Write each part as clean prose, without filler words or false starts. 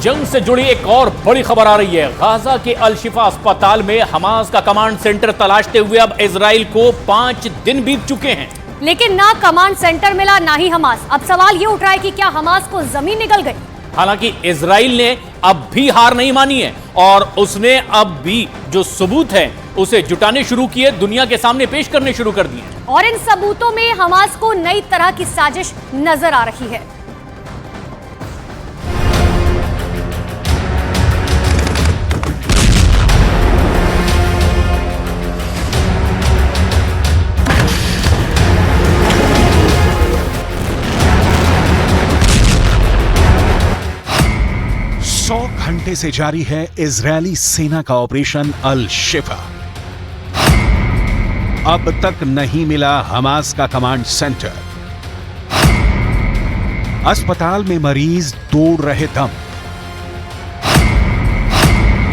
जंग से जुड़ी एक और बड़ी खबर आ रही है। गाजा के अल शिफा अस्पताल में हमास का कमांड सेंटर तलाशते हुए अब इजराइल को 5 दिन बीत चुके हैं, लेकिन ना कमांड सेंटर मिला ना ही हमास। अब सवाल ये उठ रहा है कि क्या हमास को जमीन निकल गई। हालांकि इजराइल ने अब भी हार नहीं मानी है और उसने अब भी जो सबूत है उसे जुटाने शुरू किए, दुनिया के सामने पेश करने शुरू कर दिए। और इन सबूतों में हमास को नई तरह की साजिश नजर आ रही है। घंटे से जारी है इजरायली सेना का ऑपरेशन अल शिफा। अब तक नहीं मिला हमास का कमांड सेंटर। अस्पताल में मरीज तोड़ रहे दम।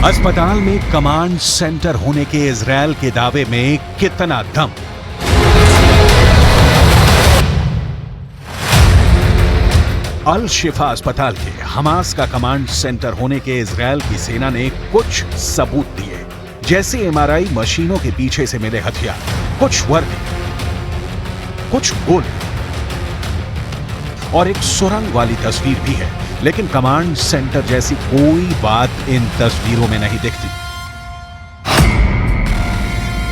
अस्पताल में कमांड सेंटर होने के इजरायल के दावे में कितना दम। अल शिफा अस्पताल के हमास का कमांड सेंटर होने के इजरायल की सेना ने कुछ सबूत दिए, जैसे एमआरआई मशीनों के पीछे से मिले हथियार, कुछ वर्दी, कुछ गोले और एक सुरंग वाली तस्वीर भी है। लेकिन कमांड सेंटर जैसी कोई बात इन तस्वीरों में नहीं दिखती।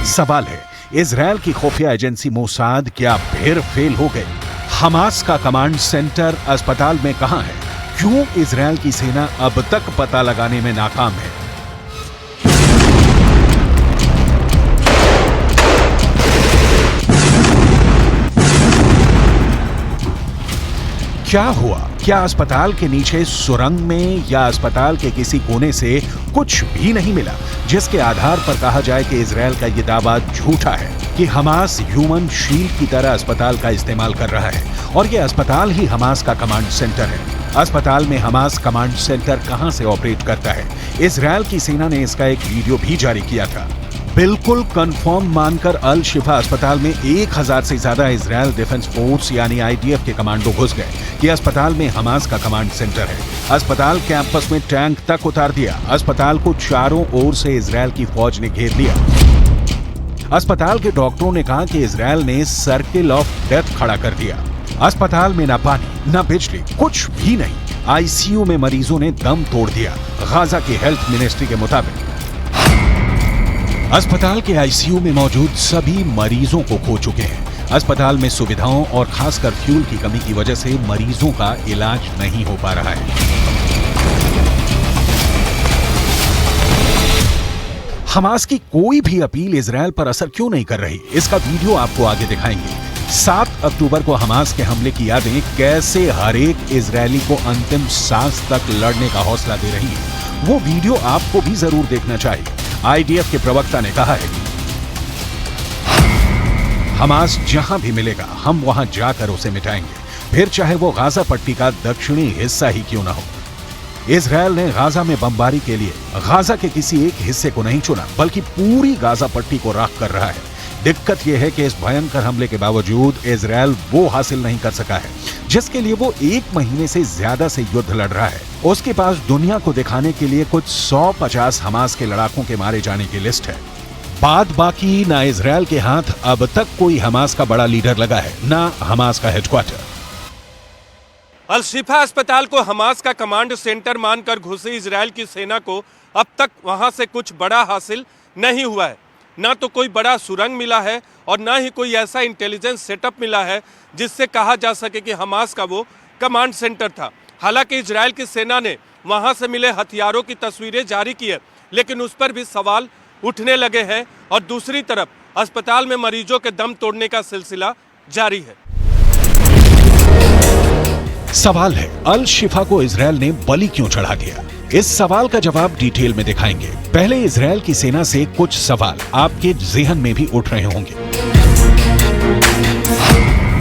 सवाल है, इजरायल की खुफिया एजेंसी मोसाद क्या फिर फेल हो गई? हमास का कमांड सेंटर अस्पताल में कहां है? क्यों इजरायल की सेना अब तक पता लगाने में नाकाम है? क्या हुआ? क्या अस्पताल के नीचे सुरंग में या अस्पताल के किसी कोने से कुछ भी नहीं मिला जिसके आधार पर कहा जाए कि इजरायल का यह दावा झूठा है कि हमास ह्यूमन शील्ड की तरह अस्पताल का इस्तेमाल कर रहा है और यह अस्पताल ही हमास का कमांड सेंटर है? अस्पताल में हमास कमांड सेंटर कहां से ऑपरेट करता है? इजरायल की सेना ने इसका एक वीडियो भी जारी किया था। बिल्कुल कंफर्म मानकर अल शिफा अस्पताल में 1000 से ज्यादा इजरायल डिफेंस फोर्स यानी आईडीएफ के कमांडो घुस गए कि अस्पताल में हमास का कमांड सेंटर है। अस्पताल कैंपस में टैंक तक उतार दिया। अस्पताल को चारों ओर से इजरायल की फौज ने घेर लिया। अस्पताल के डॉक्टरों ने कहा कि इजरायल ने सर्किल ऑफ डेथ खड़ा कर दिया। अस्पताल में ना पानी ना बिजली, कुछ भी नहीं। आईसीयू में मरीजों ने दम तोड़ दिया। गाजा की हेल्थ मिनिस्ट्री के मुताबिक अस्पताल के आईसीयू में मौजूद सभी मरीजों को खो चुके हैं। अस्पताल में सुविधाओं और खासकर फ्यूल की कमी की वजह से मरीजों का इलाज नहीं हो पा रहा है। हमास की कोई भी अपील इजरायल पर असर क्यों नहीं कर रही? इसका वीडियो आपको आगे दिखाएंगे। 7 अक्टूबर को हमास के हमले की यादें कैसे हर एक इजरायली को अंतिम सांस तक लड़ने का हौसला दे रही है, वो वीडियो आपको भी जरूर देखना चाहिए। आईडीएफ के प्रवक्ता ने कहा है, हमास जहां भी मिलेगा हम वहां जाकर उसे मिटाएंगे, फिर चाहे वो गाजा पट्टी का दक्षिणी हिस्सा ही क्यों ना हो। इजरायल ने गाजा में बमबारी के लिए गाजा के किसी एक हिस्से को नहीं चुना, बल्कि पूरी गाजा पट्टी को राख कर रहा है। दिक्कत यह है कि इस भयंकर हमले के बावजूद इजरायल वो हासिल नहीं कर सका है जिसके लिए वो 1 महीने से ज्यादा से युद्ध लड़ रहा है। उसके पास दुनिया को दिखाने के लिए कुछ 150 हमास के लड़ाकों के मारे जाने की लिस्ट है। बाद बाकी ना इजरायल के हाथ अब तक कोई हमास का बड़ा लीडर लगा है, ना हमास का हेडक्वार्टर। अल शिफा अस्पताल को हमास का कमांड सेंटर मानकर घुसी इजरायल की सेना को अब तक वहां से कुछ बड़ा हासिल नहीं हुआ है। ना तो कोई बड़ा सुरंग मिला है और ना ही कोई ऐसा इंटेलिजेंस सेटअप मिला है जिससे कहा जा सके कि हमास का वो कमांड सेंटर था। हालांकि इजरायल की सेना ने वहां से मिले हथियारों की तस्वीरें जारी की है, लेकिन उस पर भी सवाल उठने लगे हैं और दूसरी तरफ अस्पताल में मरीजों के दम तोड़ने का सिलसिला जारी है। सवाल है, अल शिफा को इजरायल ने बलि क्यों चढ़ा दिया? इस सवाल का जवाब डिटेल में दिखाएंगे। पहले इजरायल की सेना से कुछ सवाल आपके ज़हन में भी उठ रहे होंगे,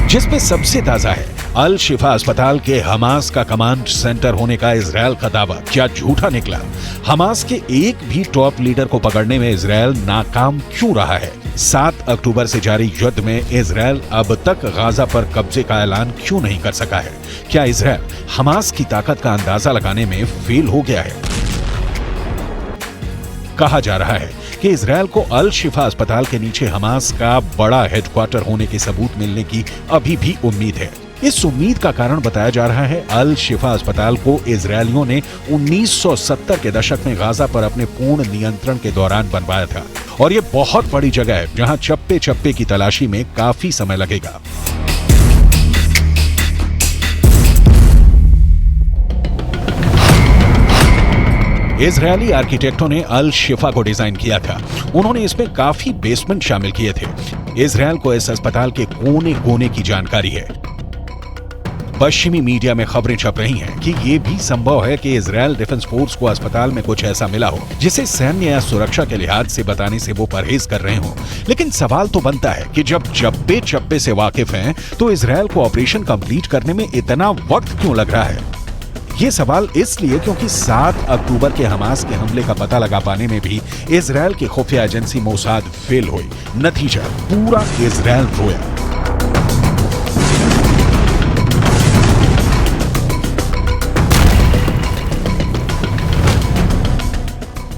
जिसमें सबसे ताजा है अल शिफा अस्पताल के हमास का कमांड सेंटर होने का इजरायल का दावा क्या झूठा निकला? हमास के एक भी टॉप लीडर को पकड़ने में इजरायल नाकाम क्यों रहा है? 7 अक्टूबर से जारी युद्ध में इजरायल अब तक गाजा पर कब्जे का ऐलान क्यों नहीं कर सका है? क्या इजरायल हमास की ताकत का अंदाजा लगाने में फेल हो गया है? कहा जा रहा है कि इजरायल को अल शिफा अस्पताल के नीचे हमास का बड़ा हेडक्वार्टर होने के सबूत मिलने की अभी भी उम्मीद है। इस उम्मीद का कारण बताया जा रहा है अल शिफा अस्पताल को इजरायलियों ने 1970 के दशक में गाजा पर अपने पूर्ण नियंत्रण के दौरान बनवाया था और ये बहुत बड़ी जगह है जहां चप्पे चप्पे की तलाशी में काफी समय लगेगा। इजरायली आर्किटेक्टों ने अल शिफा को डिजाइन किया था। उन्होंने इसमें काफी बेसमेंट शामिल किए थे। इजरायल को इस अस्पताल के कोने कोने की जानकारी है। पश्चिमी मीडिया में खबरें छप रही हैं कि यह भी संभव है कि इजरायल डिफेंस फोर्स को अस्पताल में कुछ ऐसा मिला हो जिसे सैन्य या सुरक्षा के लिहाज से बताने से वो परहेज कर रहे हो। लेकिन सवाल तो बनता है कि जब चप्पे चप्पे से वाकिफ हैं, तो इजरायल को ऑपरेशन कंप्लीट करने में इतना वक्त क्यों लग रहा है? ये सवाल इसलिए क्योंकि 7 अक्टूबर के हमास के हमले का पता लगा पाने में भी इजरायल की खुफिया एजेंसी मोसाद फेल हुई। नतीजा, पूरा इजरायल रोया।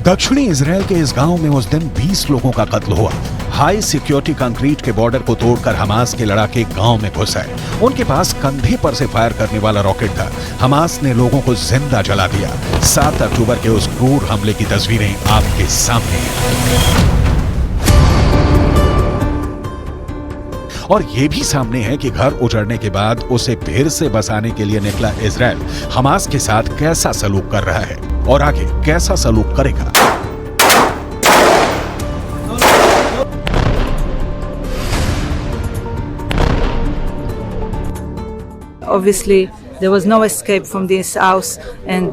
दक्षिणी इजरायल के इस गांव में उस दिन 20 लोगों का कत्ल हुआ। हाई सिक्योरिटी कंक्रीट के बॉर्डर को तोड़कर हमास के लड़ाके गांव में घुस आए। उनके पास कंधे पर से फायर करने वाला रॉकेट था। हमास ने लोगों को जिंदा जला दिया। 7 अक्टूबर के उस क्रूर हमले की तस्वीरें आपके सामने हैं। और ये भी सामने है कि घर उजड़ने के बाद उसे फिर से बसाने के लिए निकला इजरायल हमास के साथ कैसा सलूक कर रहा है और आगे कैसा सलूक करेगा। Obviously, there was no escape from this house, and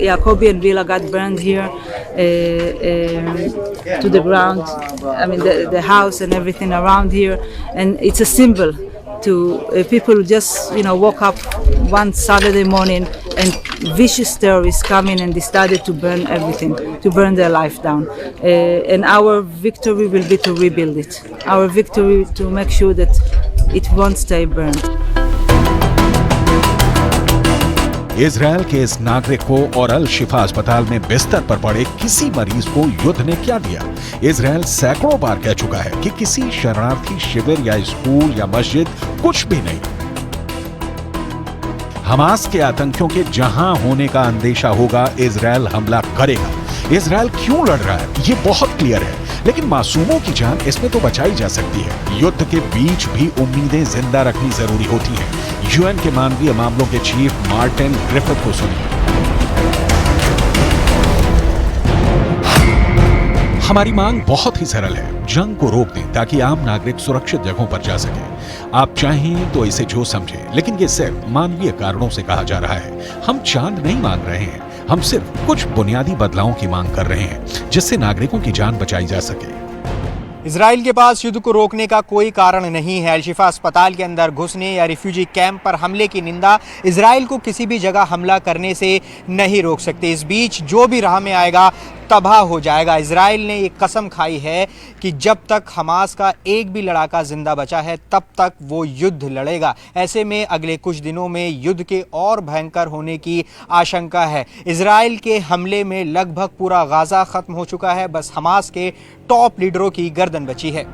Jacobi and Villa got burned here to the ground. I mean, the house and everything around here, and it's a symbol to people who just woke up one Saturday morning and vicious terrorists come in and decided to burn everything, to burn their life down. And our victory will be to rebuild it. Our victory to make sure that it won't stay burned. Israel के इस नागरिक को और अल शिफा अस्पताल में बिस्तर पर पड़े किसी मरीज को युद्ध ने क्या दिया? इजरायल सैकड़ों बार कह चुका है कि किसी शरणार्थी शिविर या स्कूल या मस्जिद कुछ भी नहीं। हमास के आतंकियों के जहां होने का अंदेशा होगा, इजरायल हमला करेगा। इजरायल क्यों लड़ रहा है ये बहुत क्लियर है, लेकिन मासूमों की जान इसमें तो बचाई जा सकती है। युद्ध के बीच भी उम्मीदें जिंदा रखनी जरूरी होती हैं। यूएन के मानवीय मामलों के चीफ मार्टिन ग्रिफिथ को सुनिए। हमारी मांग बहुत ही सरल है, जंग को रोक दें ताकि आम नागरिक सुरक्षित जगहों पर जा सके। आप चाहें तो इसे जो समझें, लेकिन ये सिर्फ मानवीय कारणों से कहा जा रहा है। हम चांद नहीं मांग रहे हैं, हम सिर्फ कुछ बुनियादी बदलावों की मांग कर रहे हैं जिससे नागरिकों की जान बचाई जा सके। इजराइल के पास युद्ध को रोकने का कोई कारण नहीं है। अल शिफा अस्पताल के अंदर घुसने या रिफ्यूजी कैंप पर हमले की निंदा इजराइल को किसी भी जगह हमला करने से नहीं रोक सकते। इस बीच जो भी राह में आएगा तबाह हो जाएगा। इजराइल ने एक कसम खाई है कि जब तक हमास का एक भी लड़ाका जिंदा बचा है तब तक वो युद्ध लड़ेगा। ऐसे में अगले कुछ दिनों में युद्ध के और भयंकर होने की आशंका है। इजराइल के हमले में लगभग पूरा गाजा खत्म हो चुका है, बस हमास के टॉप लीडरों की गर्दन बची है।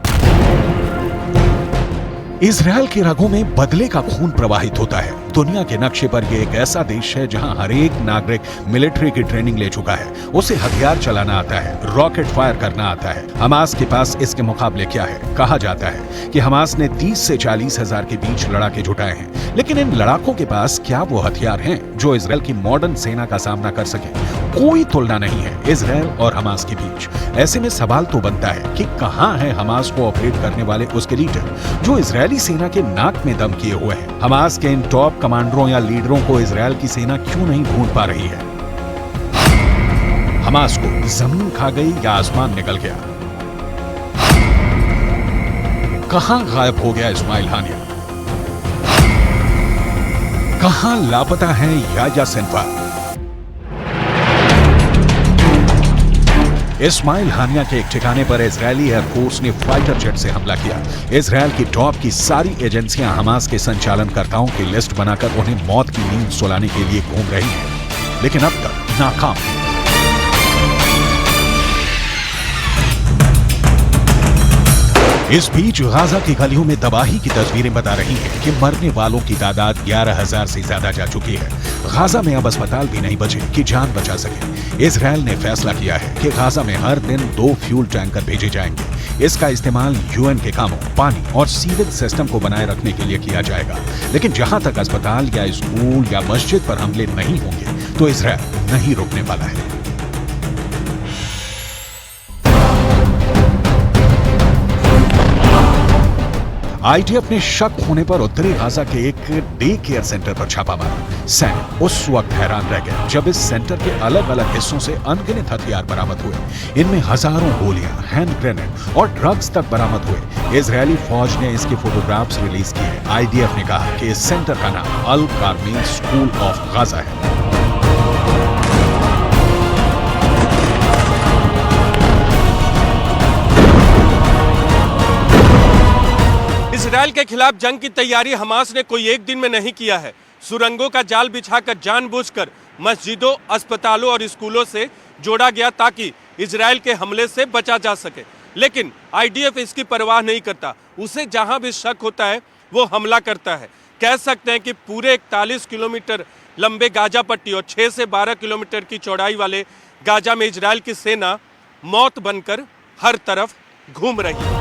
इजरायल की रगों में बदले का खून प्रवाहित होता है। दुनिया के नक्शे पर यह एक ऐसा देश है जहां हर एक नागरिक मिलिट्री की ट्रेनिंग ले चुका है। उसे हथियार चलाना आता है, रॉकेट फायर करना आता है। हमास के पास इसके मुकाबले क्या है? कहा जाता है कि हमास ने 30 से 40 हजार के बीच लड़ाके जुटाए हैं, लेकिन इन लड़ाकों के पास क्या वो हथियार हैं जो इजरायल की मॉडर्न सेना का सामना कर सके? कोई तुलना नहीं है इजरायल और हमास के बीच। ऐसे में सवाल तो बनता है कि कहां है हमास को ऑपरेट करने वाले उसके लीडर जो इजरायली सेना के नाक में दम किए हुए हैं? हमास के इन टॉप कमांडरों या लीडरों को इजरायल की सेना क्यों नहीं ढूंढ पा रही है? हमास को जमीन खा गई या आसमान निकल गया? कहां गायब हो गया इस्माइल हानिया? कहां लापता है याह्या सिनवार? इस्माइल हानिया के एक ठिकाने पर इजरायली एयरफोर्स ने फाइटर जेट से हमला किया। इजरायल की टॉप की सारी एजेंसियां हमास के संचालनकर्ताओं की लिस्ट बनाकर उन्हें मौत की नींद सुलाने के लिए घूम रही हैं, लेकिन अब तक नाकाम है। इस बीच गाजा की गलियों में तबाही की तस्वीरें बता रही हैं कि मरने वालों की तादाद 11,000 से ज्यादा जा चुकी है। गाजा में अब अस्पताल भी नहीं बचे कि जान बचा सके। इजरायल ने फैसला किया है कि गाजा में हर दिन 2 फ्यूल टैंकर भेजे जाएंगे। इसका इस्तेमाल यूएन के कामों, पानी और सीवेज सिस्टम को बनाए रखने के लिए किया जाएगा। लेकिन जहां तक अस्पताल या स्कूल या मस्जिद पर हमले नहीं होंगे तो इजरायल नहीं रुकने वाला है। आईडीएफ ने शक होने पर उत्तरी गाजा के एक डे केयर सेंटर पर छापा मारा। सैनिक उस वक्त हैरान रह गए जब इस सेंटर के अलग अलग हिस्सों से अनगिनत हथियार बरामद हुए। इनमें हजारों गोलियां, हैंड ग्रेनेड और ड्रग्स तक बरामद हुए। इजरायली फौज ने इसके फोटोग्राफ्स रिलीज किए। आईडीएफ ने कहा कि इस सेंटर का नाम अल कार्मेल स्कूल ऑफ गाजा है। इजरायल के खिलाफ जंग की तैयारी हमास ने कोई एक दिन में नहीं किया है। सुरंगों का जाल बिछाकर जानबूझकर मस्जिदों, अस्पतालों और स्कूलों से जोड़ा गया ताकि इजरायल के हमले से बचा जा सके। लेकिन आईडीएफ इसकी परवाह नहीं करता। उसे जहां भी शक होता है वो हमला करता है। कह सकते हैं कि पूरे 41 किलोमीटर लंबे गाजा पट्टी और 6 से 12 किलोमीटर की चौड़ाई वाले गाजा में इजरायल की सेना मौत बनकर हर तरफ घूम रही है।